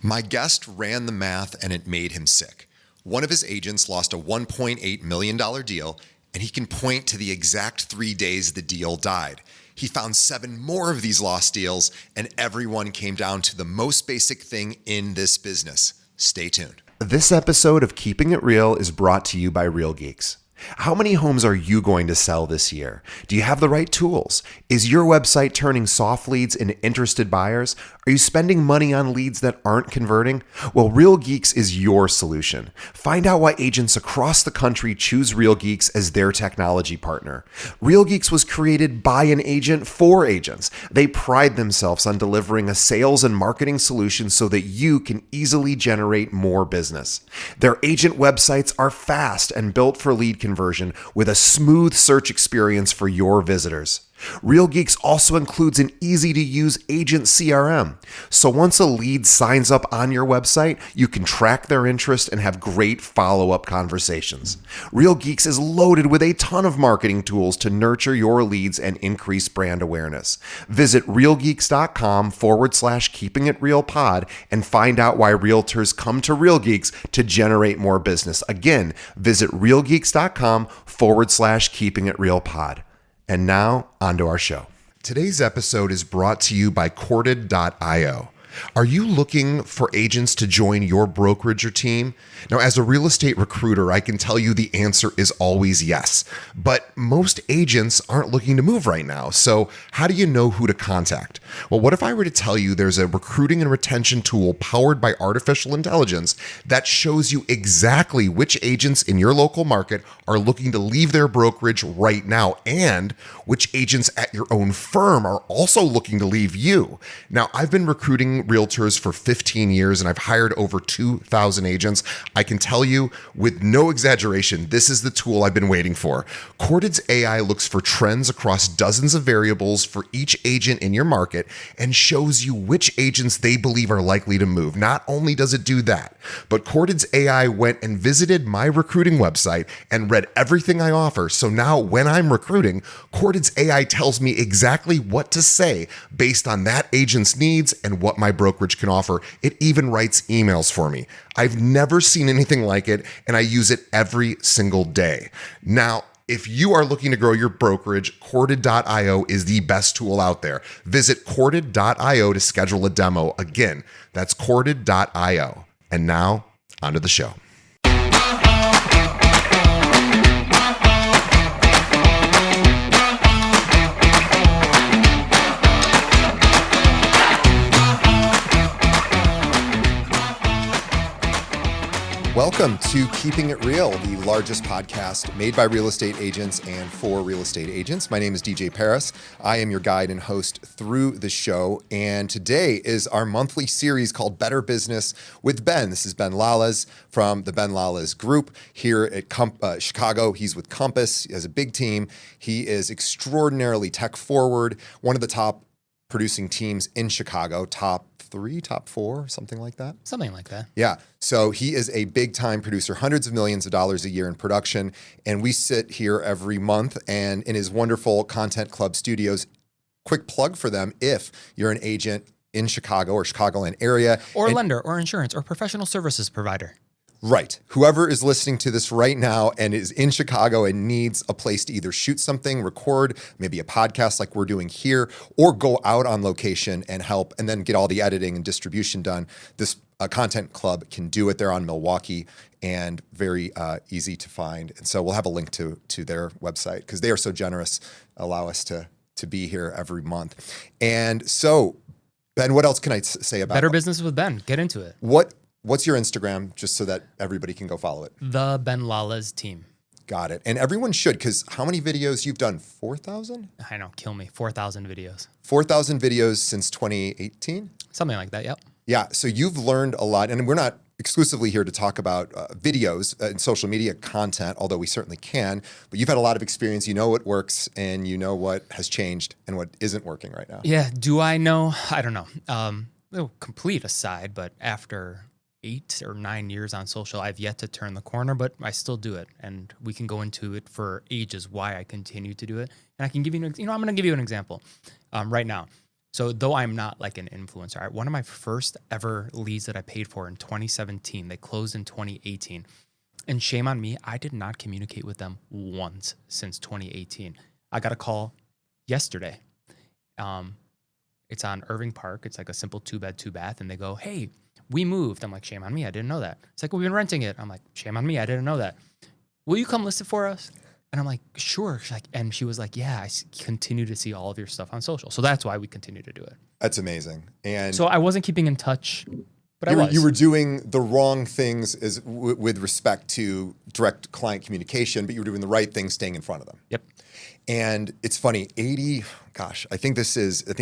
My guest ran the math and it made him sick. One of his agents lost a $1.8 million deal, and he can point to the exact 3 days the deal died. He found 7 more of these lost deals, and everyone came down to the most basic thing in this business. Stay tuned. This episode of Keeping It Real is brought to you by Real Geeks. How many homes are you going to sell this year? Do you have the right tools? Is your website turning soft leads into interested buyers? Are you spending money on leads that aren't converting? Well, Real Geeks is your solution. Find out why agents across the country choose Real Geeks as their technology partner. Real Geeks was created by an agent for agents. They pride themselves on delivering a sales and marketing solution so that you can easily generate more business. Their agent websites are fast and built for lead conversion with a smooth search experience for your visitors. Real Geeks also includes an easy-to-use agent CRM. So once a lead signs up on your website, you can track their interest and have great follow-up conversations. Real Geeks is loaded with a ton of marketing tools to nurture your leads and increase brand awareness. Visit realgeeks.com/keepingitrealpod and find out why realtors come to Real Geeks to generate more business. Again, visit realgeeks.com/keepingitrealpod. And now, onto our show. Today's episode is brought to you by Corded.io. Are you looking for agents to join your brokerage or team? Now, as a real estate recruiter, I can tell you the answer is always yes. But most agents aren't looking to move right now. So how do you know who to contact? Well, what if I were to tell you there's a recruiting and retention tool powered by artificial intelligence that shows you exactly which agents in your local market are looking to leave their brokerage right now, and which agents at your own firm are also looking to leave you? Now, I've been recruiting realtors for 15 years and I've hired over 2,000 agents. I can tell you with no exaggeration, this is the tool I've been waiting for. Corded's AI looks for trends across dozens of variables for each agent in your market and shows you which agents they believe are likely to move. Not only does it do that, but Corded's AI went and visited my recruiting website and read everything I offer. So now when I'm recruiting, Corded's AI tells me exactly what to say based on that agent's needs and what my brokerage can offer. It even writes emails for me. I've never seen anything like it, and I use it every single day. Now, if you are looking to grow your brokerage, Corded.io is the best tool out there. Visit Corded.io to schedule a demo. Again, that's Corded.io. And now, onto the show. Welcome to Keeping It Real, the largest podcast made by real estate agents and for real estate agents. My name is DJ Paris. I am your guide and host through the show. And today is our monthly series called Better Business with Ben. This is ben.lalez from the ben.lalez group here at Chicago. He's with Compass. He has a big team. He is extraordinarily tech forward, one of the top producing teams in Chicago, top 3, top 4, something like that. Something like that. Yeah. So he is a big time producer, hundreds of millions of dollars a year in production. And we sit here every month and in his wonderful Content Club studios. Quick plug for them if you're an agent in Chicago or Chicagoland area. Or lender or insurance or professional services provider. Right. Whoever is listening to this right now and is in Chicago and needs a place to either shoot something, record, maybe a podcast like we're doing here, or go out on location and help and then get all the editing and distribution done, this Content Club can do it. They're on Milwaukee and very easy to find. And so we'll have a link to their website because they are so generous, allow us to be here every month. And so, Ben, what else can I say about Better Business with Ben? Get into it. What's your Instagram, just so that everybody can go follow it? The ben.lalez team. Got it. And everyone should, because how many videos you've done? 4,000? I know, kill me. 4,000 videos. 4,000 videos since 2018? Something like that, yep. Yeah, so you've learned a lot. And we're not exclusively here to talk about videos and social media content, although we certainly can. But you've had a lot of experience. You know what works, and you know what has changed and what isn't working right now. Yeah, do I know? I don't know. Complete aside, but after 8 or 9 years on social, I've yet to turn the corner, but I still do it. And we can go into it for ages, why I continue to do it. And I can give you, I'm going to give you an example right now. So though I'm not like an influencer, one of my first ever leads that I paid for in 2017, they closed in 2018. And shame on me, I did not communicate with them once since 2018. I got a call yesterday. It's on Irving Park. It's like a simple 2-bed, 2-bath. And they go, hey, we moved. I'm like, shame on me, I didn't know that. It's like, we've been renting it. I'm like, shame on me, I didn't know that. Will you come list it for us? And I'm like, sure. She's like, and she was like, yeah, continue to see all of your stuff on social. So that's why we continue to do it. That's amazing. And so I wasn't keeping in touch, but you were doing the wrong things with respect to direct client communication, but you were doing the right things, staying in front of them. Yep. And it's funny, I think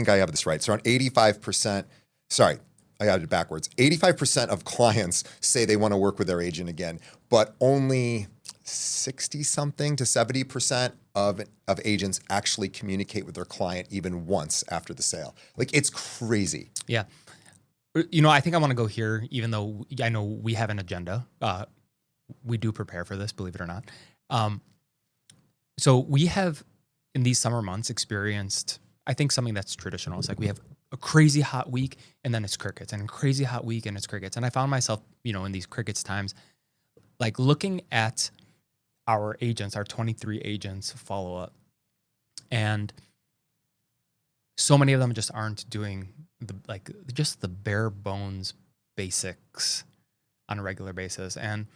I have this right. So around 85%, sorry, I got it backwards. 85% of clients say they want to work with their agent again, but only 60 something to 70% of agents actually communicate with their client even once after the sale. Like, it's crazy. Yeah. I think I want to go here, even though I know we have an agenda. We do prepare for this, believe it or not. So we have, in these summer months, experienced, I think, something that's traditional. It's like we have a crazy hot week and then it's crickets, and a crazy hot week and it's crickets. And I found myself, in these crickets times, like looking at our agents, our 23 agents follow up. And so many of them just aren't doing just the bare bones basics on a regular basis. And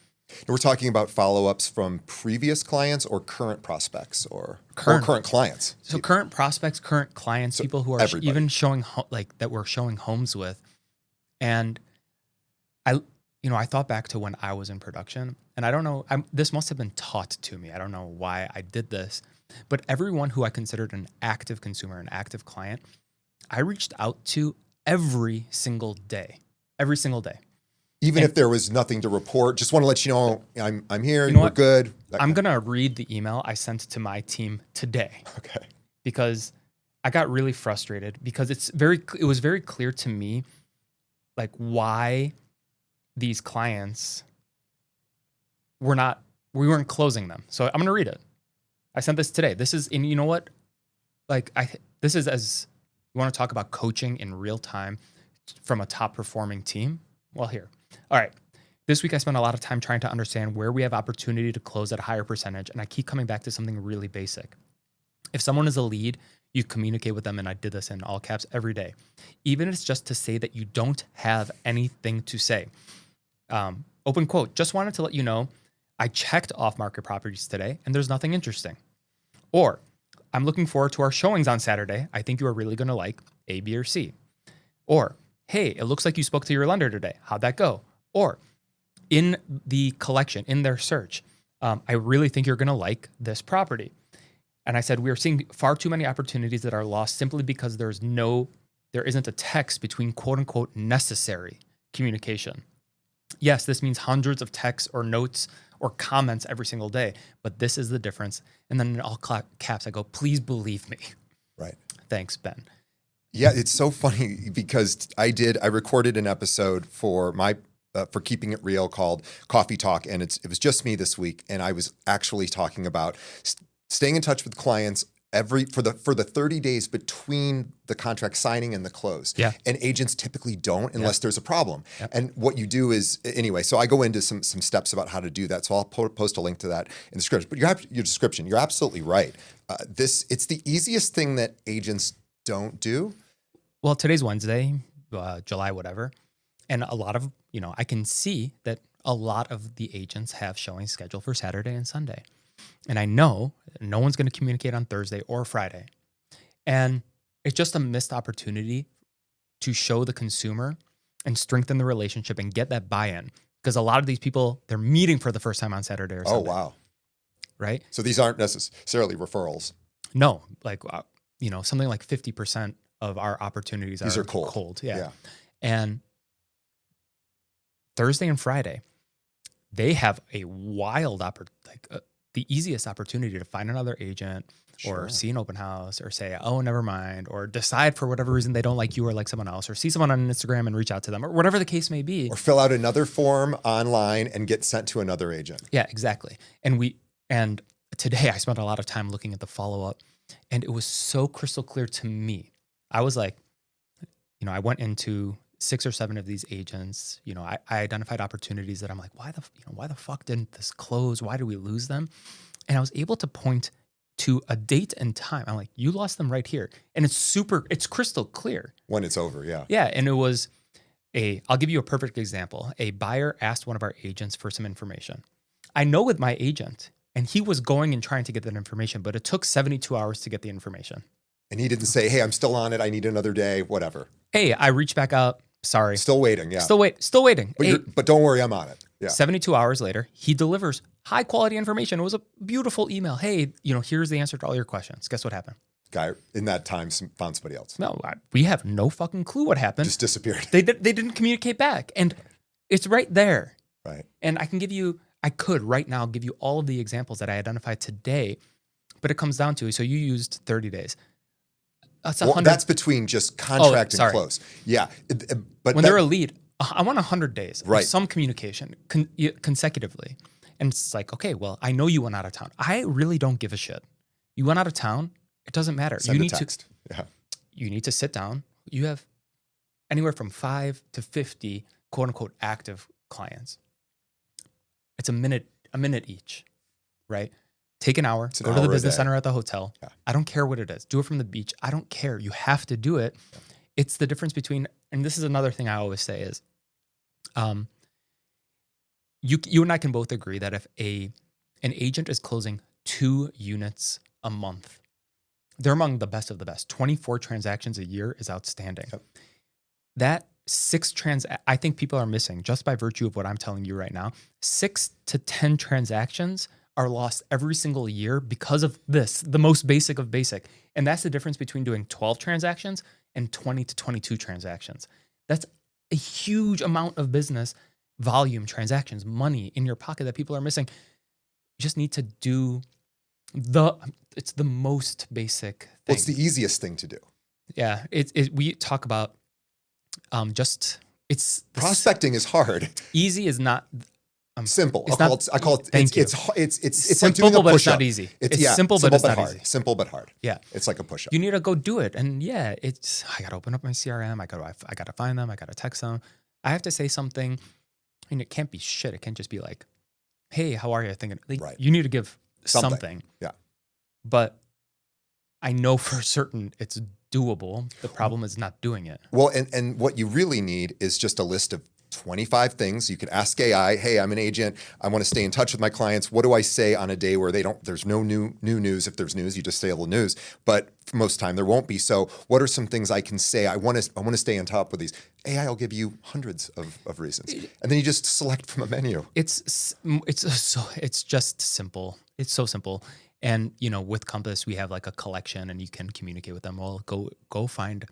we're talking about follow-ups from previous clients or current prospects or current clients. So current prospects, current clients, so people who are even showing that we're showing homes with. And I thought back to when I was in production, and I don't know, this must have been taught to me. I don't know why I did this, but everyone who I considered an active consumer, an active client, I reached out to every single day. Even if there was nothing to report, just want to let you know I'm here, we're good. I'm going to read the email I sent to my team today. Okay. Because I got really frustrated because it was very clear to me like why these clients we weren't closing them. So I'm going to read it. I sent this today. This is, and you know what? This is, as you want to talk about coaching in real time from a top performing team. Well, here. All right. This week I spent a lot of time trying to understand where we have opportunity to close at a higher percentage. And I keep coming back to something really basic. If someone is a lead, you communicate with them. And I did this in all caps every day. Even if it's just to say that you don't have anything to say. Open quote, just wanted to let you know, I checked off-market properties today and there's nothing interesting. Or, I'm looking forward to our showings on Saturday. I think you are really going to like A, B, or C. Or, hey, it looks like you spoke to your lender today. How'd that go? Or, in the collection, in their search, I really think you're going to like this property. And I said, we are seeing far too many opportunities that are lost simply because there isn't a text between quote unquote necessary communication. Yes, this means hundreds of texts or notes or comments every single day, but this is the difference. And then in all caps, I go, please believe me. Right. Thanks, Ben. Yeah, it's so funny because I recorded an episode for Keeping It Real called Coffee Talk, and it was just me this week, and I was actually talking about staying in touch with clients for the 30 days between the contract signing and the close. Yeah. And agents typically don't unless there's a problem. Yep. And what you do is, anyway, so I go into some steps about how to do that. So I'll post a link to that in the description. But your description, you're absolutely right. It's the easiest thing that agents don't do. Well, today's Wednesday, July, whatever. And a lot of, I can see that a lot of the agents have showings scheduled for Saturday and Sunday. And I know no one's going to communicate on Thursday or Friday. And it's just a missed opportunity to show the consumer and strengthen the relationship and get that buy-in. Because a lot of these people, they're meeting for the first time on Saturday or Sunday. Oh, wow. Right? So these aren't necessarily referrals. No, something like 50% of our opportunities these are cold. Yeah. And Thursday and Friday, they have a wild the easiest opportunity to find another agent or see an open house or say, oh, never mind, or decide for whatever reason they don't like you or like someone else, or see someone on Instagram and reach out to them, or whatever the case may be. Or fill out another form online and get sent to another agent. Yeah, exactly. And today I spent a lot of time looking at the follow-up, and it was so crystal clear to me. I was like, I went into 6 or 7 of these agents. I identified opportunities that I'm like, why the fuck didn't this close? Why did we lose them? And I was able to point to a date and time. I'm like, you lost them right here. And it's crystal clear. When it's over, yeah. Yeah. And it was I'll give you a perfect example. A buyer asked one of our agents for some information. I know with my agent, and he was going and trying to get that information, but it took 72 hours to get the information. And he didn't say, hey, I'm still on it. I need another day, whatever. Hey, I reached back out. Sorry. Still waiting, yeah. Still waiting. But don't worry, I'm on it. Yeah. 72 hours later, he delivers high quality information. It was a beautiful email. Hey, here's the answer to all your questions. Guess what happened? Guy in that time found somebody else. No, we have no fucking clue what happened. Just disappeared. They didn't communicate back. And it's right there. Right. And I could right now give you all of the examples that I identified today, but it comes down to, so you used 30 days. That's between just contract and close. Yeah. But when they're a lead, I want 100 days. Right. Of some communication consecutively. And it's like, okay, well, I know you went out of town. I really don't give a shit. You went out of town. It doesn't matter. Send a text. You need to sit down. You have anywhere from 5 to 50 quote unquote active clients. It's a minute each, right? Take an hour, go to the business center at the hotel. Yeah. I don't care what it is. Do it from the beach. I don't care. You have to do it. Yeah. It's the difference between, and this is another thing I always say is, you and I can both agree that if an agent is closing 2 units a month, they're among the best of the best. 24 transactions a year is outstanding. Yep. That I think people are missing, just by virtue of what I'm telling you right now, 6 to 10 transactions are lost every single year because of this, the most basic of basic. And that's the difference between doing 12 transactions and 20 to 22 transactions. That's a huge amount of business volume, transactions, money in your pocket that people are missing. You just need to do it's the most basic thing. Well, it's the easiest thing to do. Yeah. We talk about prospecting is hard. Easy is not simple. I call it. It's simple, like doing a but it's push-up. not easy. It's simple, but it's not hard. easy. Simple but hard. Yeah, it's like a push-up. You need to go do it, and yeah, I got to open up my CRM. I got to find them. I got to text them. I have to say something, and it can't be shit. It can't just be like, "Hey, how are you?" Thinking right. You need to give something. Yeah, but I know for certain it's doable. The problem is not doing it. Well, and what you really need is just a list of 25 things. You could ask AI, hey, I'm an agent. I want to stay in touch with my clients. What do I say on a day where there's no new news? If there's news, you just say a little news. But for most time, there won't be. So what are some things I can say? I want to stay on top of these. AI will give you hundreds of reasons. And then you just select from a menu. It's just simple. It's so simple. And, with Compass, we have like a collection and you can communicate with them. Well, go find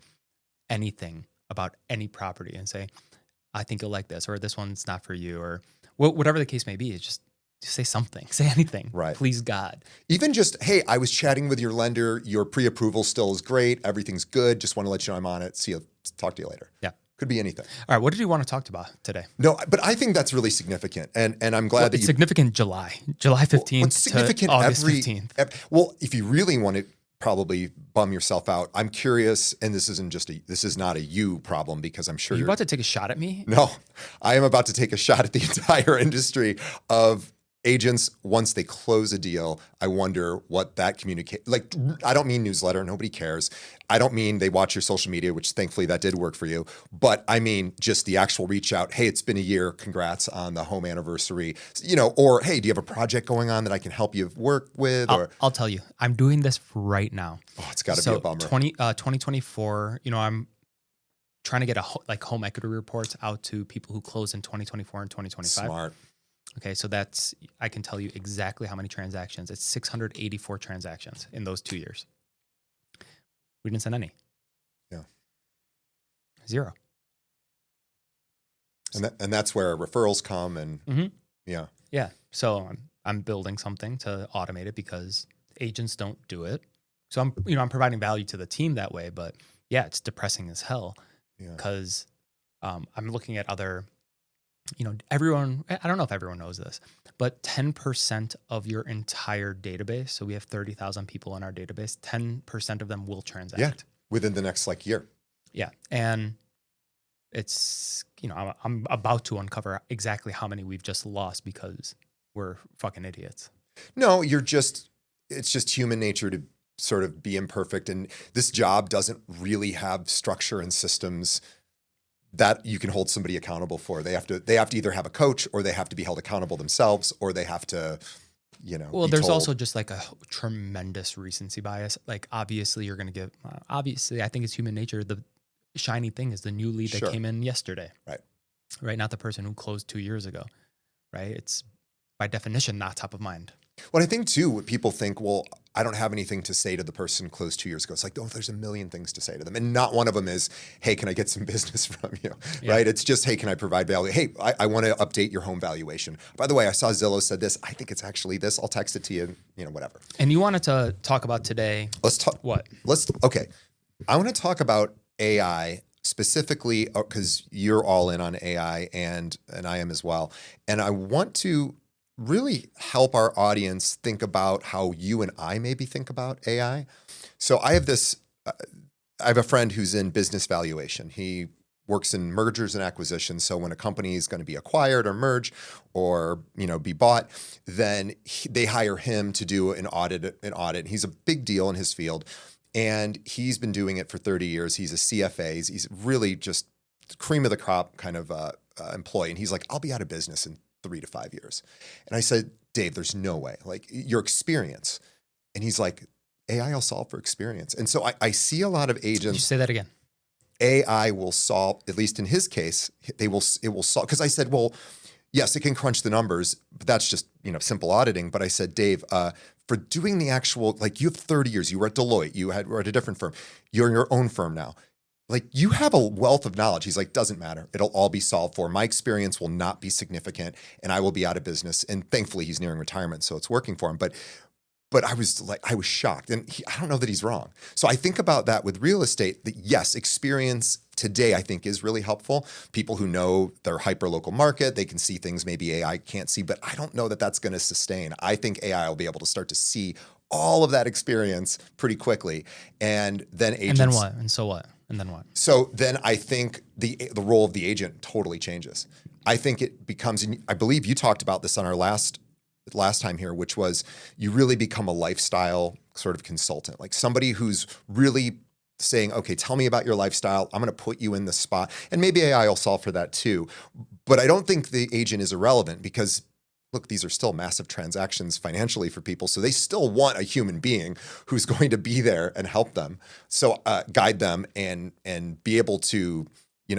anything about any property and say, I think you'll like this, or this one's not for you, or whatever the case may be. It's just say something, say anything. Right. Please God. Even just, hey, I was chatting with your lender. Your pre-approval still is great. Everything's good. Just want to let you know I'm on it. See you. Talk to you later. Yeah. Could be anything. All right. What did you want to talk about today? No, but I think that's really significant. And I'm glad it's significant July 15th significant to August 15th. Well, if you really want to probably bum yourself out, I'm curious, and this is not a you problem, because I'm sure you're about to take a shot at me. No, I am about to take a shot at the entire industry of agents. Once they close a deal, I wonder what that communicate. Like, I don't mean newsletter. Nobody cares. I don't mean they watch your social media, which thankfully that did work for you. But I mean just the actual reach out. Hey, it's been a year. Congrats on the home anniversary. Or hey, do you have a project going on that I can help you work with? I'll tell you, I'm doing this right now. Oh, it's got to be a bummer. 2024. I'm trying to get home equity reports out to people who close in 2024 and 2025. Smart. Okay, so I can tell you exactly how many transactions. It's 684 transactions in those 2 years. We didn't send any. Yeah. 0. And that's where referrals come and yeah. Yeah. So I'm building something to automate it because agents don't do it. So I'm providing value to the team that way, but yeah, it's depressing as hell because I'm looking at other, everyone, I don't know if everyone knows this, but 10% of your entire database, so we have 30,000 people in our database, 10% of them will transact. Yeah, within the next year. Yeah. And it's, I'm about to uncover exactly how many we've just lost because we're fucking idiots. No, it's just human nature to sort of be imperfect. And this job doesn't really have structure and systems that you can hold somebody accountable for. They have to either have a coach, or they have to be held accountable themselves, or they have to, Well, be there's told. also just like a tremendous recency bias. Like, obviously, you're going to give, obviously, I think it's human nature. The shiny thing is the new lead that Sure. came in yesterday, Right. right? Not the person who closed 2 years ago, right? It's by definition not top of mind. Well, I think too, what people think, well, I don't have anything to say to the person closed 2 years ago. It's like, oh, there's a million things to say to them. And not one of them is, hey, can I get some business from you? Yeah. Right? It's just, hey, can I provide value? Hey, I want to update your home valuation. By the way, I saw Zillow said this. I think it's actually this. I'll text it to you, whatever. And you wanted to talk about today. Let's talk. What? Okay. I want to talk about AI specifically because you're all in on AI and I am as well. And I want to really help our audience think about how you and I maybe think about AI. So I have I have a friend who's in business valuation. He works in mergers and acquisitions. So when a company is going to be acquired or merge or, be bought, then they hire him to do an audit. He's a big deal in his field. And he's been doing it for 30 years. He's a CFA. He's really just cream of the crop kind of employee. And he's like, I'll be out of business in 3 to 5 years. And I said, Dave, there's no way. Like, your experience. And he's like, AI will solve for experience. And so I see a lot of Did you agents. say that again? AI will solve, at least in his case, it will solve. Because I said, well, yes, it can crunch the numbers, but that's just, simple auditing. But I said, Dave, for doing the actual, like, you have 30 years, you were at Deloitte, were at a different firm, you're in your own firm now. Like, you have a wealth of knowledge. He's like, doesn't matter. It'll all be solved for. My experience will not be significant and I will be out of business. And thankfully he's nearing retirement, so it's working for him. But I was shocked. And I don't know that he's wrong. So I think about that with real estate, that yes, experience today I think is really helpful. People who know their hyper-local market, they can see things maybe AI can't see, but I don't know that that's going to sustain. I think AI will be able to start to see all of that experience pretty quickly. And then agents. And then what? And so what? And then what? So then I think the role of the agent totally changes. I think it becomes, and I believe you talked about this on our last time here, which was you really become a lifestyle sort of consultant, like somebody who's really saying, okay, tell me about your lifestyle. I'm going to put you in the spot. And maybe AI will solve for that too. But I don't think the agent is irrelevant because, look, these are still massive transactions financially for people. So they still want a human being who's going to be there and help them. So guide them and be able to,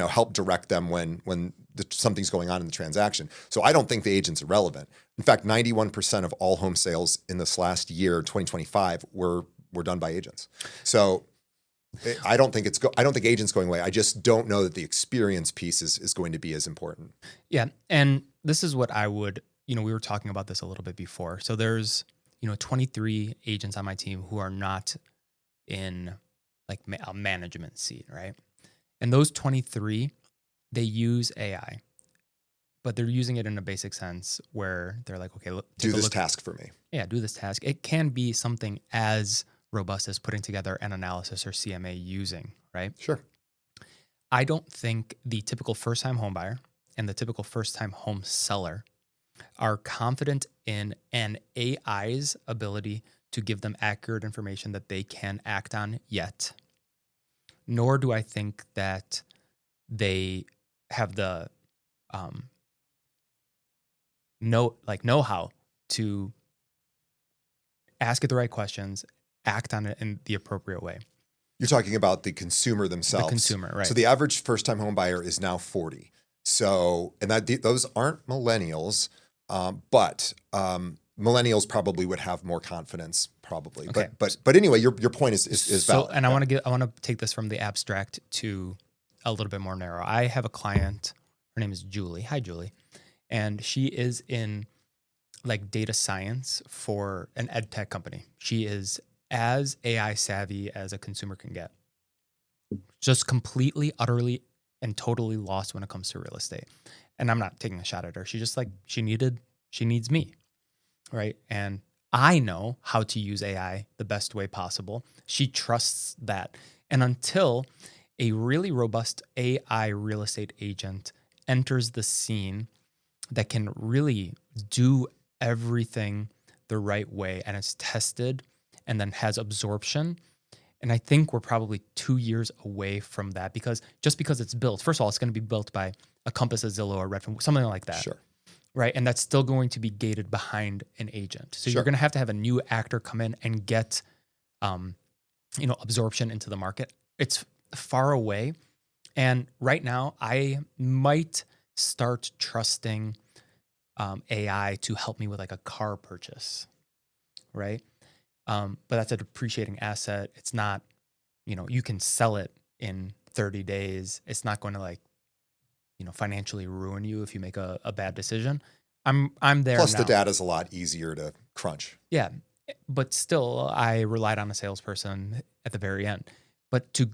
help direct them when something's going on in the transaction. So I don't think the agent's irrelevant. In fact, 91% of all home sales in this last year, 2025, were done by agents. So I don't think agents going away. I just don't know that the experience piece is going to be as important. Yeah. And this is what I would, we were talking about this a little bit before. So there's, 23 agents on my team who are not in like a management seat, right? And those 23, they use AI, but they're using it in a basic sense where they're like, okay, do this task for me. Yeah, do this task. It can be something as robust as putting together an analysis or CMA using, right? Sure. I don't think the typical first-time home buyer and the typical first-time home seller are confident in an AI's ability to give them accurate information that they can act on yet. Nor do I think that they have the know-how to ask it the right questions, act on it in the appropriate way. You're talking about the consumer themselves. The consumer, right. So the average first-time home buyer is now 40. So, and those aren't millennials, but millennials probably would have more confidence, probably. Okay. But anyway, your point is valid. And I want to take this from the abstract to a little bit more narrow. I have a client. Her name is Julie. Hi, Julie, and she is in like data science for an ed tech company. She is as AI savvy as a consumer can get. Just completely, utterly, and totally lost when it comes to real estate. And I'm not taking a shot at her. She's just like, she needs me, right? And I know how to use AI the best way possible. She trusts that. And until a really robust AI real estate agent enters the scene that can really do everything the right way and is tested and then has absorption. And I think we're probably 2 years away from that, because just because it's built, first of all, it's going to be built by a Compass, a Zillow, or Redfin, something like that. Sure. Right. And that's still going to be gated behind an agent. So Sure. you're going to have a new actor come in and get, absorption into the market. It's far away. And right now, I might start trusting AI to help me with like a car purchase. Right. But that's a depreciating asset. It's not, you can sell it in 30 days. It's not going to financially ruin you if you make a bad decision. I'm there Plus, now. the data's a lot easier to crunch. Yeah, but still, I relied on a salesperson at the very end. But to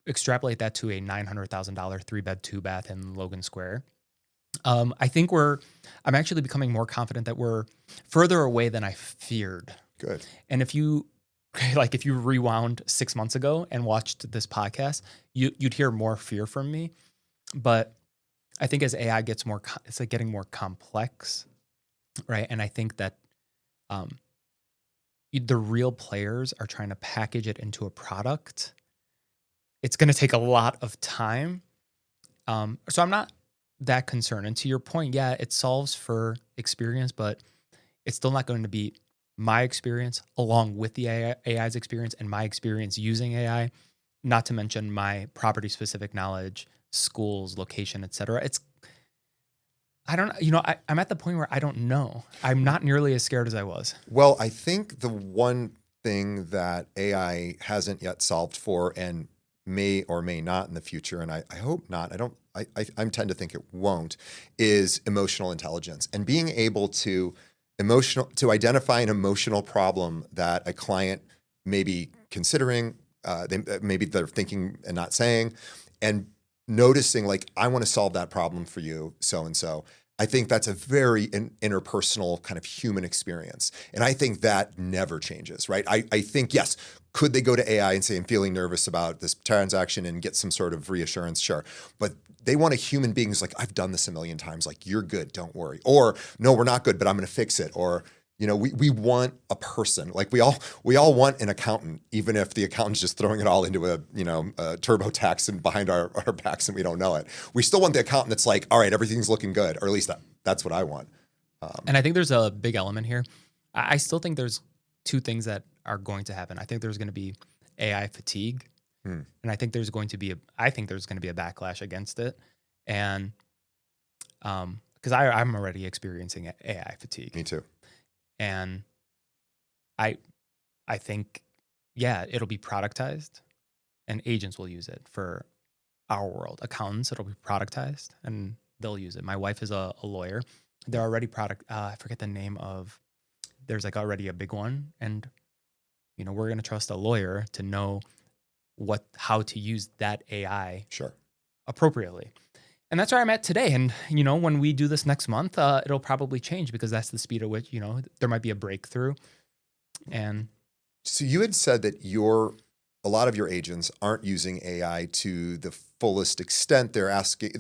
extrapolate that to a $900,000 3-bed, 2-bath in Logan Square, I think I'm actually becoming more confident that we're further away than I feared. Good. And if you rewound 6 months ago and watched this podcast, you'd hear more fear from me. But I think as AI gets it's like getting more complex, right? And I think that the real players are trying to package it into a product. It's going to take a lot of time. So I'm not that concerned. And to your point, yeah, it solves for experience, but it's still not going to be my experience along with the AI's experience and my experience using AI, not to mention my property specific knowledge, schools, location, et cetera. I'm at the point where I don't know. I'm not nearly as scared as I was. Well, I think the one thing that AI hasn't yet solved for, and may or may not in the future, and I hope not, I tend to think it won't, is emotional intelligence and being able to identify an emotional problem that a client may be considering, maybe they're thinking and not saying, and noticing like, I want to solve that problem for you, so-and-so. I think that's a very interpersonal kind of human experience. And I think that never changes, right? I think, yes, could they go to AI and say, I'm feeling nervous about this transaction and get some sort of reassurance? Sure. But they want a human being who's like, I've done this a million times. Like, you're good, don't worry. Or, no, we're not good, but I'm going to fix it. Or, we want a person. Like we all want an accountant, even if the accountant's just throwing it all into a TurboTax and behind our backs and we don't know it. We still want the accountant that's like, all right, everything's looking good, or at least that's what I want. And I think there's a big element here. I still think there's two things that are going to happen. I think there's going to be AI fatigue, and I think there's going to be a backlash against it, and because I'm already experiencing AI fatigue. Me too. And I think, yeah, it'll be productized and agents will use it for our world. Accountants, it'll be productized and they'll use it. My wife is a lawyer. They're already I forget the name of, there's like already a big one. And, we're going to trust a lawyer to know how to use that AI Sure. appropriately. And that's where I'm at today. And, when we do this next month, it'll probably change because that's the speed at which, there might be a breakthrough. And so you had said that a lot of your agents aren't using AI to the fullest extent. They're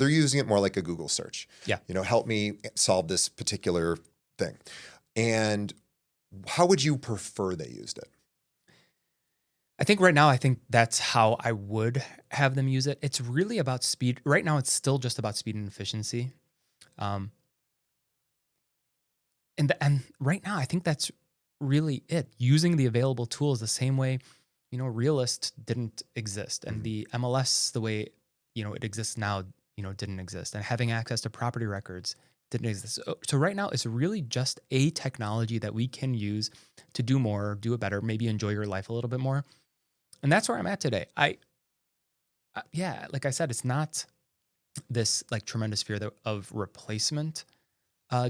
using it more like a Google search. Yeah. Help me solve this particular thing. And how would you prefer they used it? I think right now, that's how I would have them use it. It's really about speed. Right now, it's still just about speed and efficiency. And right now, I think that's really it. Using the available tools the same way, Realist didn't exist. And the MLS, the way, it exists now, didn't exist. And having access to property records didn't exist. So right now, it's really just a technology that we can use to do more, do it better, maybe enjoy your life a little bit more. And that's where I'm at today. Like I said, it's not this like tremendous fear of replacement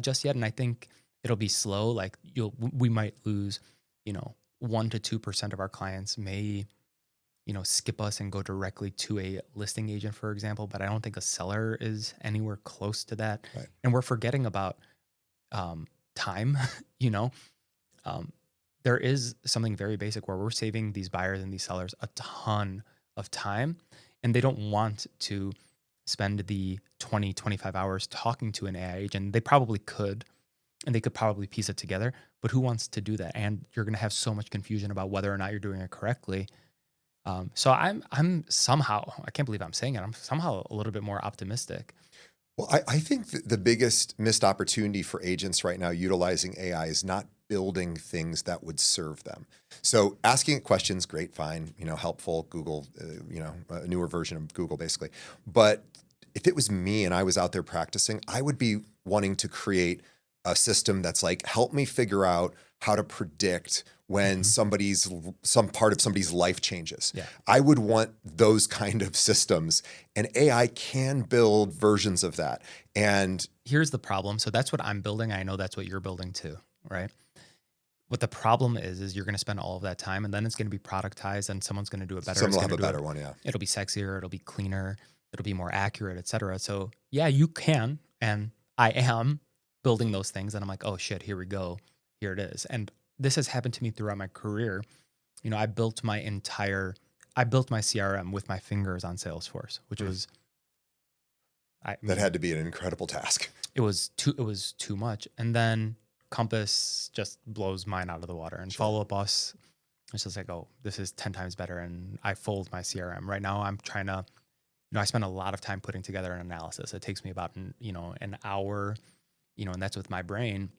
just yet. And I think it'll be slow. Like we might lose, 1 to 2% of our clients may, skip us and go directly to a listing agent, for example. But I don't think a seller is anywhere close to that. Right. And we're forgetting about time, there is something very basic where we're saving these buyers and these sellers a ton of time, and they don't want to spend the 20, 25 hours talking to an AI agent. They probably could, and they could probably piece it together, but who wants to do that? And you're going to have so much confusion about whether or not you're doing it correctly. So I'm somehow, I can't believe I'm saying it, I'm somehow a little bit more optimistic. Well, I think the biggest missed opportunity for agents right now utilizing AI is not building things that would serve them. So asking it questions, great, fine, helpful, Google, a newer version of Google basically. But if it was me and I was out there practicing, I would be wanting to create a system that's like, help me figure out how to predict when some part of somebody's life changes. Yeah. I would want those kind of systems, and AI can build versions of that. And here's the problem. So that's what I'm building. I know that's what you're building too, right? What the problem is you're going to spend all of that time, and then it's going to be productized, and someone's going to do it better. someone will have a better one, yeah. It'll be sexier. It'll be cleaner. It'll be more accurate, et cetera. So yeah, you can, and I am building those things, and I'm like, oh shit, here we go. Here it is. And this has happened to me throughout my career. I built my CRM with my fingers on Salesforce, which was, that had to be an incredible task. It was too much. And then Compass just blows mine out of the water, and Follow Up Us, it's just like, oh, this is 10 times better. And I fold my CRM. Right now I'm trying to, I spend a lot of time putting together an analysis. It takes me about, an hour, and that's with my brain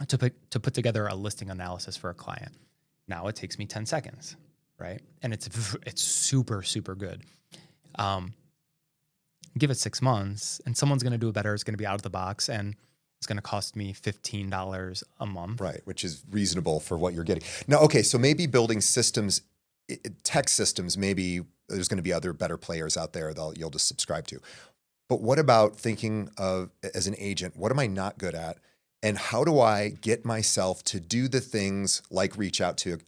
to put together a listing analysis for a client. Now it takes me 10 seconds, right? And it's super, super good. Give it 6 months and someone's going to do it better. It's going to be out of the box, and it's going to cost me $15 a month. Right, which is reasonable for what you're getting. Now, okay, so maybe building systems, tech systems, maybe there's going to be other better players out there that you'll just subscribe to. But what about thinking of, as an agent, what am I not good at? And how do I get myself to do the things like reach out to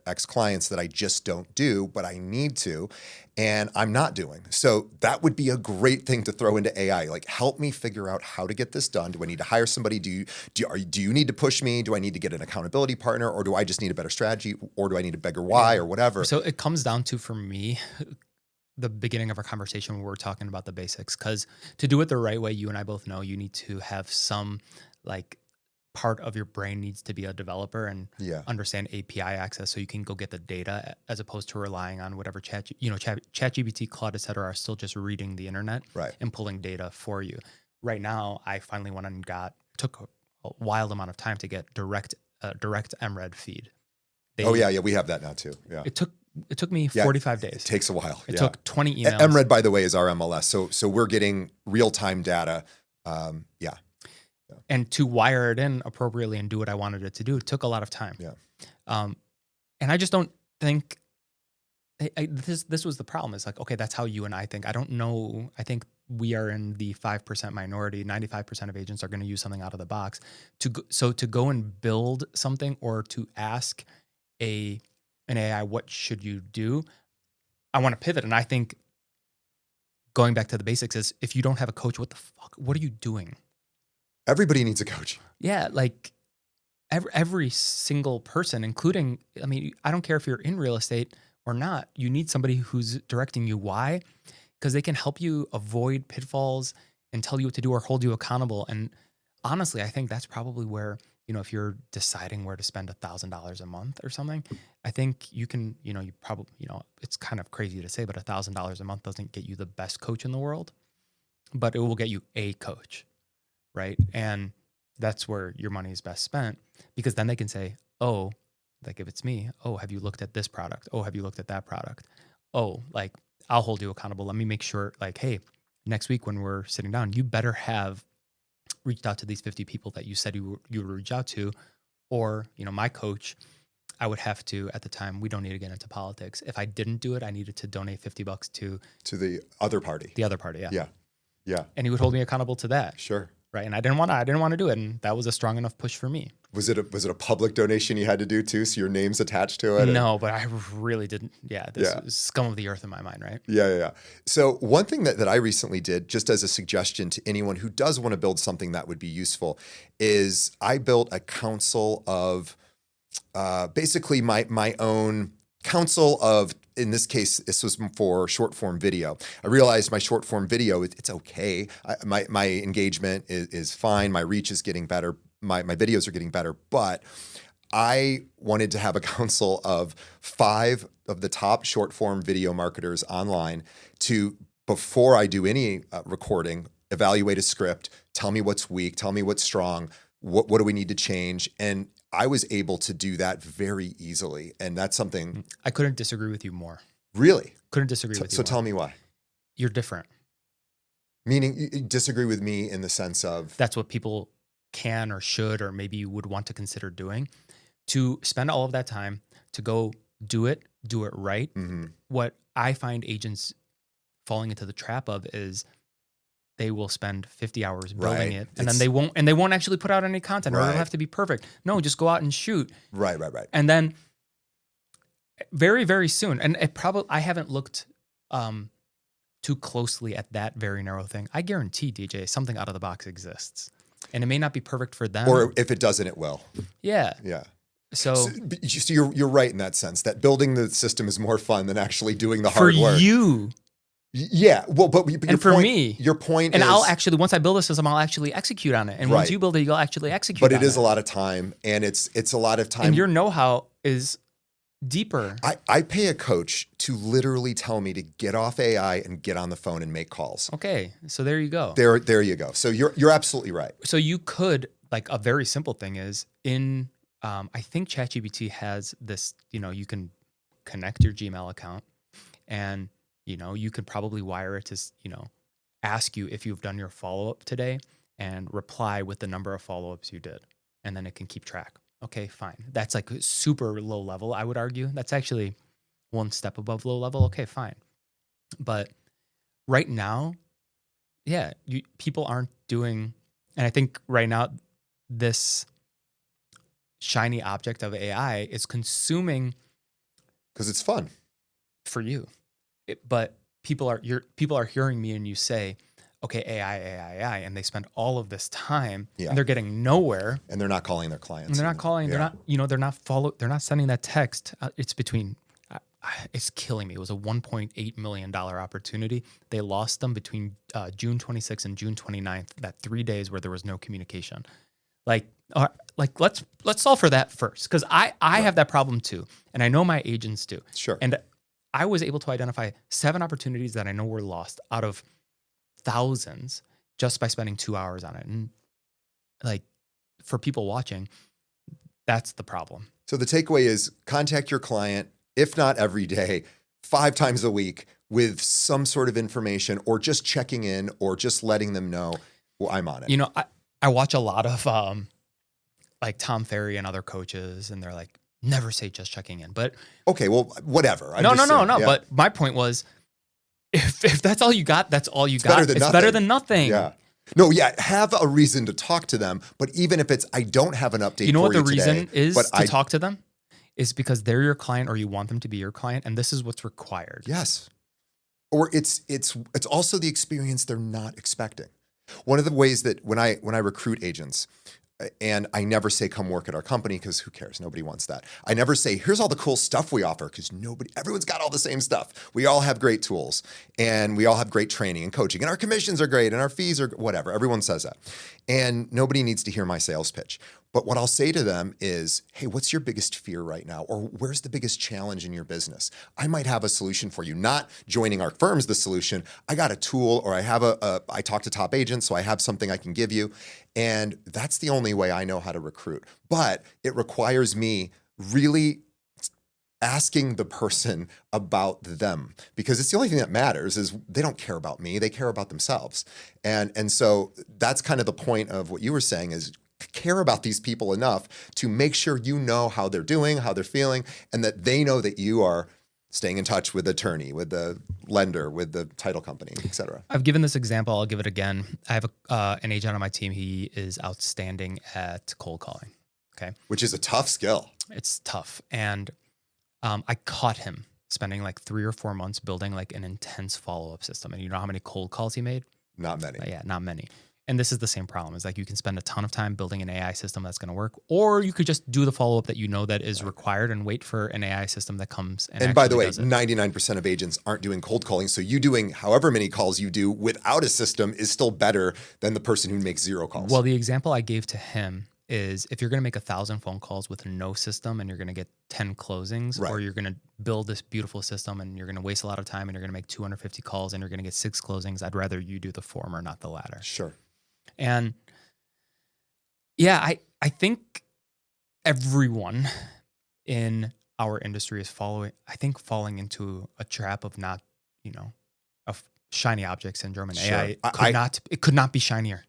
ex-clients that I just don't do, but I need to, and I'm not doing? So that would be a great thing to throw into AI. Like, help me figure out how to get this done. Do I need to hire somebody? Do you need to push me? Do I need to get an accountability partner? Or do I just need a better strategy? Or do I need a bigger why or whatever? So it comes down to, for me, the beginning of our conversation when we're talking about the basics, because to do it the right way, you and I both know you need to have some, like, part of your brain needs to be a developer and understand API access, so you can go get the data, as opposed to relying on whatever ChatGPT, Claude, et cetera, are still just reading the internet and pulling data for you. Right now, I finally went and took a wild amount of time to get direct MRED feed. We have that now too. Yeah. It took me 45 days. It takes a while. It took 20 emails. MRED, by the way, is our MLS. So we're getting real-time data. And to wire it in appropriately and do what I wanted it to do, it took a lot of time. Yeah. And I just don't think this was the problem. It's like, okay, that's how you and I think. I don't know. I think we are in the 5% minority. 95% of agents are going to use something out of the box. To go and build something, or to ask an AI, what should you do? I want to pivot. And I think going back to the basics is, if you don't have a coach, what are you doing? Everybody needs a coach. Yeah, like every single person, including, I don't care if you're in real estate or not, you need somebody who's directing you. Why? Because they can help you avoid pitfalls and tell you what to do or hold you accountable. And honestly, I think that's probably where, if you're deciding where to spend $1,000 a month or something, I think you can, you probably, it's kind of crazy to say, but $1,000 a month doesn't get you the best coach in the world, but it will get you a coach. Right. And that's where your money is best spent, because then they can say, oh, like if it's me, oh, have you looked at this product? Oh, have you looked at that product? Oh, like, I'll hold you accountable. Let me make sure, like, hey, next week when we're sitting down, you better have reached out to these 50 people that you said you would reach out to. Or, my coach, I would have to, at the time, we don't need to get into politics. If I didn't do it, I needed to donate $50 to the other party. The other party. Yeah. Yeah. And he would hold me accountable to that. Sure. Right. And I didn't want to do it. And that was a strong enough push for me. Was it a public donation you had to do too? So your name's attached to it? No, but I really didn't. Yeah. This was scum of the earth in my mind. Right. Yeah. So one thing that I recently did, just as a suggestion to anyone who does want to build something that would be useful, is I built a council of basically my own council of in this case, this was for short form video. I realized my short form video, it's okay. My engagement is fine. My reach is getting better. My videos are getting better, but I wanted to have a council of 5 of the top short form video marketers online to, before I do any recording, evaluate a script, tell me what's weak, tell me what's strong, what do we need to change? And I was able to do that very easily. And that's something. I couldn't disagree with you more. Really? Couldn't disagree with you So more. tell me why. You're different. Meaning you disagree with me in the sense of. That's what people can or should or maybe would want to consider doing. To spend all of that time to go do it right. Mm-hmm. What I find agents falling into the trap of is they will spend 50 hours building it, and then they won't actually put out any content, or it'll have to be perfect. No, just go out and shoot. Right. And then very, very soon, and I haven't looked too closely at that very narrow thing. I guarantee, DJ, something out of the box exists, and it may not be perfect for them, or if it doesn't, it will. Yeah. So you're right in that sense, that building the system is more fun than actually doing the hard work. For you. Yeah. Well, but and for me, your point and is, I'll actually, once I build a system, I'll actually execute on it. And once you build it, you'll actually execute on it. But it is a lot of time, and it's a lot of time. And your know-how is deeper. I pay a coach to literally tell me to get off AI and get on the phone and make calls. Okay. So there you go. There you go. So you're absolutely right. So you could, like, a very simple thing is I think ChatGPT has this, you can connect your Gmail account, and you could probably wire it to, ask you if you've done your follow-up today and reply with the number of follow-ups you did. And then it can keep track. Okay, fine. That's like super low level, I would argue. That's actually one step above low level. Okay, fine. But right now, yeah, people aren't doing, and I think right now this shiny object of AI is consuming. Because it's fun. For you. But people are hearing me and you say, okay, AI, and they spend all of this time and they're getting nowhere. And they're not calling their clients. And they're not calling, they're not sending that text. It's killing me. It was a $1.8 million opportunity. They lost them between June 26th and June 29th, that 3 days where there was no communication. Let's solve for that first. Cause I have that problem too. And I know my agents do. Sure. And I was able to identify 7 opportunities that I know were lost out of thousands just by spending 2 hours on it. And for people watching, that's the problem. So the takeaway is contact your client, if not every day, 5 times a week with some sort of information, or just checking in, or just letting them know, well, I'm on it. I watch a lot of Tom Ferry and other coaches, and they're like, never say just checking in. But okay, well, whatever. No. But my point was, if that's all you got, that's all you got. It's better than nothing. Yeah. No, yeah. Have a reason to talk to them. But even if it's, I don't have an update. You know for what the reason today, is to talk to them? Is because they're your client, or you want them to be your client, and this is what's required. Yes. Or it's also the experience they're not expecting. One of the ways that when I recruit agents, and I never say, come work at our company, because who cares? Nobody wants that. I never say, here's all the cool stuff we offer, because everyone's got all the same stuff. We all have great tools, and we all have great training and coaching, and our commissions are great, and our fees are whatever. Everyone says that. And nobody needs to hear my sales pitch. But what I'll say to them is, hey, what's your biggest fear right now? Or where's the biggest challenge in your business? I might have a solution for you. Not joining our firm's the solution. I got a tool, or I have I talk to top agents, so I have something I can give you. And that's the only way I know how to recruit. But it requires me really asking the person about them, because it's the only thing that matters. Is they don't care about me, they care about themselves. And so that's kind of the point of what you were saying, is care about these people enough to make sure you know how they're doing, how they're feeling, and that they know that you are staying in touch with the attorney, with the lender, with the title company, et cetera. I've given this example. I'll give it again. I have an agent on my team. He is outstanding at cold calling. Okay. Which is a tough skill. It's tough. And I caught him spending like 3 or 4 months building like an intense follow-up system. And you know how many cold calls he made? Not many. Yeah, not many. And this is the same problem. It's like you can spend a ton of time building an AI system that's going to work, or you could just do the follow-up that you know that is required and wait for an AI system that comes and by the way, does it. 99% of agents aren't doing cold calling. So you doing however many calls you do without a system is still better than the person who makes 0 calls. Well, the example I gave to him is if you're going to make 1,000 phone calls with no system and you're going to get 10 closings, Right. or you're going to build this beautiful system and you're going to waste a lot of time and you're going to make 250 calls and you're going to get 6 closings, I'd rather you do the former, not the latter. Sure. And yeah, I think everyone in our industry is falling into a trap of not, of shiny object syndrome, and Sure. AI could not be shinier.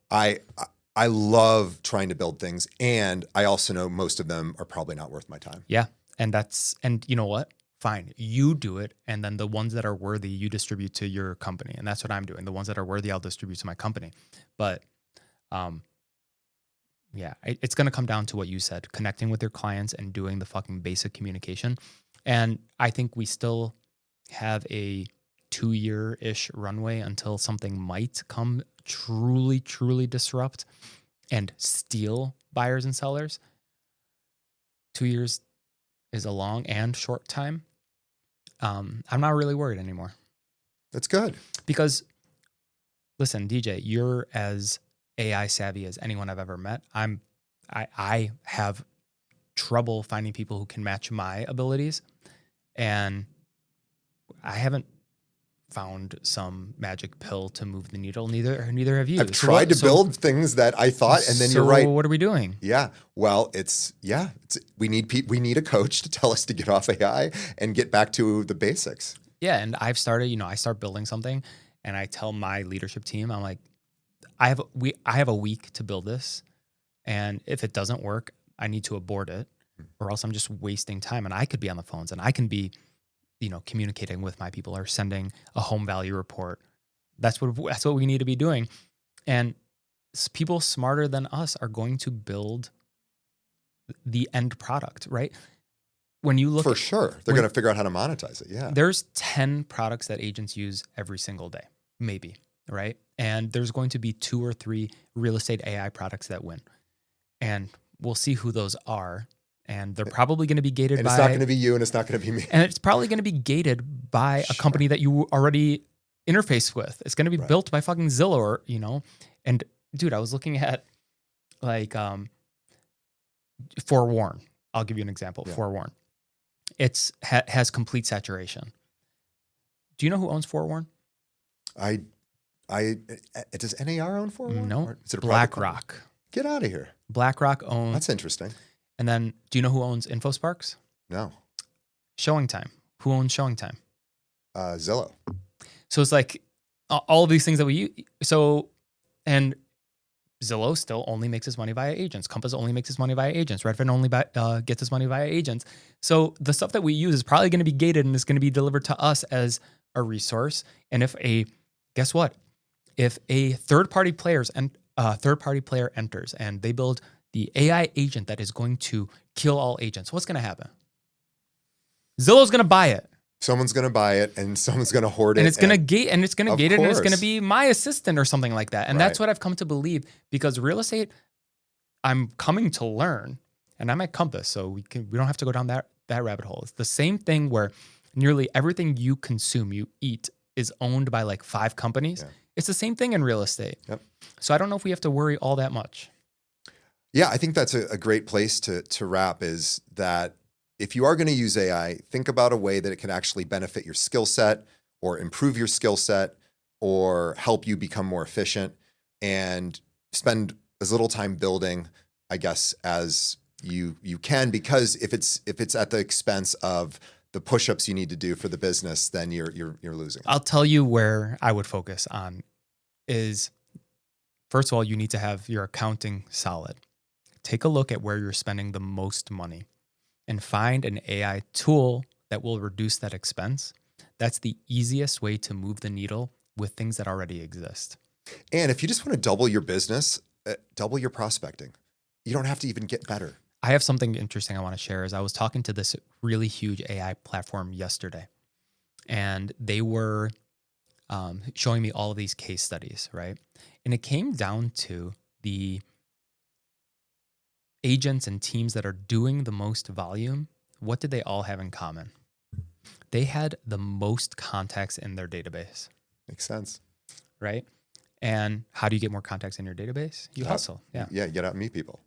I love trying to build things, and I also know most of them are probably not worth my time. Yeah. And you know what? Fine. You do it. And then the ones that are worthy, you distribute to your company. And that's what I'm doing. The ones that are worthy, I'll distribute to my company. But yeah, it's going to come down to what you said, connecting with your clients and doing the fucking basic communication. And I think we still have a 2-year-ish runway until something might come truly, truly disrupt and steal buyers and sellers. 2 years is a long and short time. I'm not really worried anymore. That's good. Because, listen, DJ, you're as AI savvy as anyone I've ever met. I have trouble finding people who can match my abilities, and I haven't found some magic pill to move the needle. Neither have you. I've tried to build things that I thought, and then you're right. So what are we doing? Yeah. Well, we need a coach to tell us to get off AI and get back to the basics. Yeah, and I've started. I start building something, and I tell my leadership team, I'm like, I have a week to build this, and if it doesn't work, I need to abort it, or else I'm just wasting time. And I could be on the phones, and I can be, communicating with my people or sending a home value report. That's what we need to be doing. And people smarter than us are going to build the end product, right? When you look for sure, they're going to figure out how to monetize it. Yeah, there's 10 products that agents use every single day, maybe. Right? And there's going to be 2 or 3 real estate AI products that win. And we'll see who those are. And they're probably going to be gated and it's not going to be you, and it's not going to be me. And it's probably going to be gated by a company that you already interface with. It's going to be built by fucking Zillow, or, And dude, I was looking at like Forewarn. I'll give you an example. Yeah. Forewarn. It's has complete saturation. Do you know who owns Forewarn? Does NAR own Forewarn? No, is it BlackRock. Get out of here. BlackRock owns. That's interesting. And then, do you know who owns InfoSparks? No. Showing Time. Who owns Showing Time? Zillow. So it's like all of these things that we use. So, and Zillow still only makes its money via agents. Compass only makes its money via agents. Redfin only gets its money via agents. So the stuff that we use is probably going to be gated, and it's going to be delivered to us as a resource. And guess what? If a third-party player enters and they build the AI agent that is going to kill all agents, what's going to happen? Zillow's going to buy it. Someone's going to buy it, and someone's going to hoard it. And it's going to gate, and it's going to gate it, and it's going to be my assistant or something like that. And that's what I've come to believe, because real estate, I'm coming to learn, and I'm at Compass, so we don't have to go down that rabbit hole. It's the same thing where nearly everything you consume, you eat, is owned by like 5 companies. Yeah. It's the same thing in real estate. Yep. So I don't know if we have to worry all that much. Yeah, I think that's a great place to wrap, is that if you are going to use AI, think about a way that it can actually benefit your skill set or improve your skill set or help you become more efficient, and spend as little time building, I guess, as you can, because if it's at the expense of the push-ups you need to do for the business, then you're losing. I'll tell you where I would focus on is, first of all, you need to have your accounting solid. Take a look at where you're spending the most money and find an AI tool that will reduce that expense. That's the easiest way to move the needle with things that already exist. And if you just want to double your business, double your prospecting. You don't have to even get better. I have something interesting I want to share. Is I was talking to this really huge AI platform yesterday, and they were showing me all of these case studies, right? And it came down to the agents and teams that are doing the most volume. What did they all have in common? They had the most contacts in their database. Makes sense. Right? And how do you get more contacts in your database? You hustle. Yeah. Yeah, get out and meet people.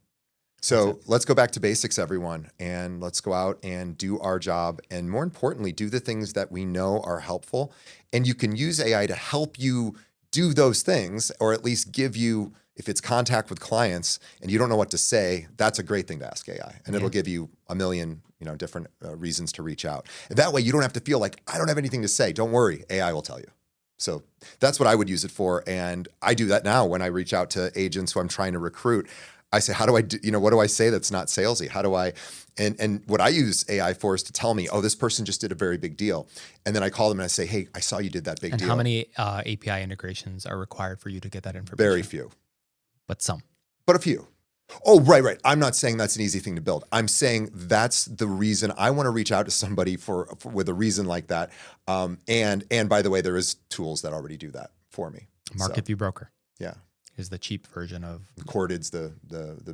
So let's go back to basics, everyone, and let's go out and do our job. And more importantly, do the things that we know are helpful. And you can use AI to help you do those things, or at least give you, if it's contact with clients and you don't know what to say, that's a great thing to ask AI. And it'll give you a million, different reasons to reach out. And that way you don't have to feel like, I don't have anything to say. Don't worry, AI will tell you. So that's what I would use it for. And I do that now when I reach out to agents who I'm trying to recruit. I say, how do I do, what do I say that's not salesy? How do I, and what I use AI for is to tell me, oh, this person just did a very big deal. And then I call them and I say, hey, I saw you did that big deal. And how many API integrations are required for you to get that information? Very few. But some. But a few. Oh, right. I'm not saying that's an easy thing to build. I'm saying that's the reason I want to reach out to somebody for with a reason like that. And by the way, there is tools that already do that for me. Market View Broker. Yeah. Is the cheap version of Corded's the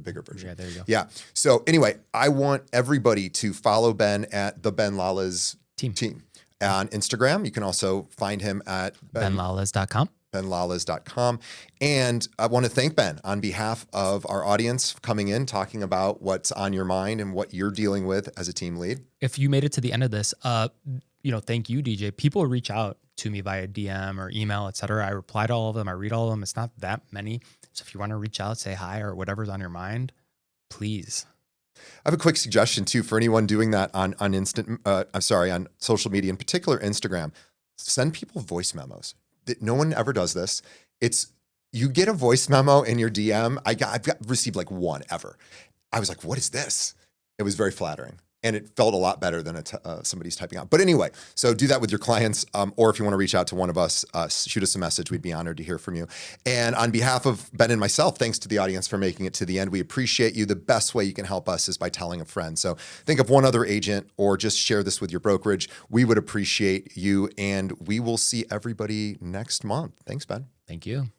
bigger version. Yeah, there you go. Yeah. So anyway, I want everybody to follow Ben at the Ben.lalez team. On Instagram, you can also find him at ben.lalez.com. ben.lalez.com. And I want to thank Ben on behalf of our audience for coming in, talking about what's on your mind and what you're dealing with as a team lead. If you made it to the end of this, thank you, DJ. People reach out to me via DM or email, et cetera. I reply to all of them. I read all of them. It's not that many. So if you want to reach out, say hi or whatever's on your mind, please. I have a quick suggestion too for anyone doing that on social media, in particular Instagram. Send people voice memos. No one ever does this. You get a voice memo in your DM. I've received like one ever. I was like, what is this? It was very flattering. And it felt a lot better than somebody's typing out. But anyway, so do that with your clients. Or if you want to reach out to one of us, shoot us a message. We'd be honored to hear from you. And on behalf of Ben and myself, thanks to the audience for making it to the end. We appreciate you. The best way you can help us is by telling a friend. So think of one other agent or just share this with your brokerage. We would appreciate you. And we will see everybody next month. Thanks, Ben. Thank you.